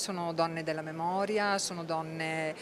sono donne della memoria, sono donne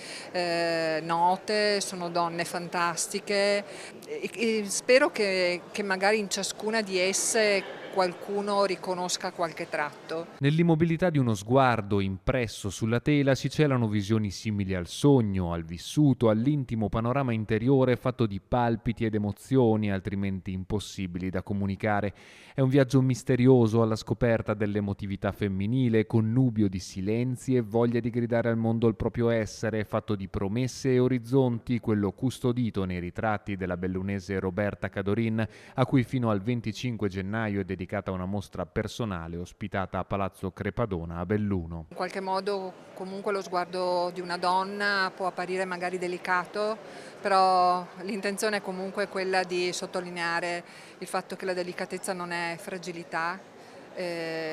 note, sono donne fantastiche e spero che magari in ciascuna di esse qualcuno riconosca qualche tratto. Nell'immobilità di uno sguardo impresso sulla tela si celano visioni simili al sogno, al vissuto, all'intimo panorama interiore fatto di palpiti ed emozioni altrimenti impossibili da comunicare. È un viaggio misterioso alla scoperta dell'emotività femminile, connubio di silenzi e voglia di gridare al mondo il proprio essere, fatto di promesse e orizzonti, quello custodito nei ritratti della bellunese Roberta Cadorin, a cui fino al 25 gennaio è dedicata una mostra personale ospitata a Palazzo Crepadona a Belluno. In qualche modo comunque lo sguardo di una donna può apparire magari delicato, però l'intenzione è comunque quella di sottolineare il fatto che la delicatezza non è fragilità,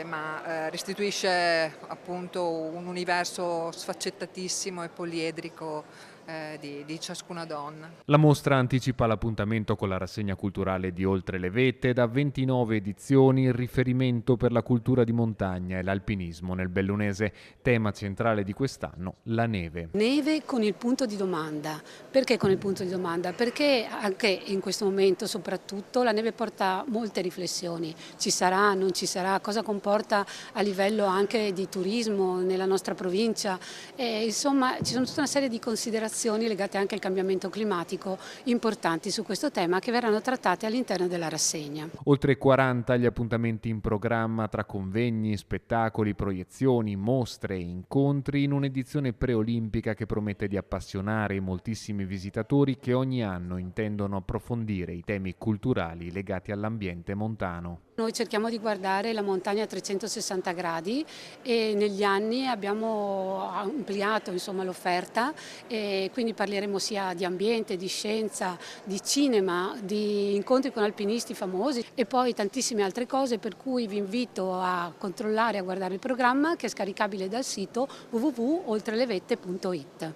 ma restituisce appunto un universo sfaccettatissimo e poliedrico di ciascuna donna. La mostra anticipa l'appuntamento con la rassegna culturale di Oltre le Vette, da 29 edizioni il riferimento per la cultura di montagna e l'alpinismo nel bellunese. Tema centrale di quest'anno, la neve. Neve con il punto di domanda. Perché con il punto di domanda? Perché anche in questo momento soprattutto la neve porta molte riflessioni. Ci sarà, non ci sarà, cosa comporta a livello anche di turismo nella nostra provincia. Insomma, ci sono tutta una serie di considerazioni legate anche al cambiamento climatico importanti su questo tema che verranno trattate all'interno della rassegna. Oltre 40 gli appuntamenti in programma tra convegni, spettacoli, proiezioni, mostre e incontri in un'edizione preolimpica che promette di appassionare i moltissimi visitatori che ogni anno intendono approfondire i temi culturali legati all'ambiente montano. Noi cerchiamo di guardare la montagna a 360 gradi e negli anni abbiamo ampliato l'offerta e quindi parleremo sia di ambiente, di scienza, di cinema, di incontri con alpinisti famosi e poi tantissime altre cose, per cui vi invito a controllare e a guardare il programma che è scaricabile dal sito www.oltrelevette.it.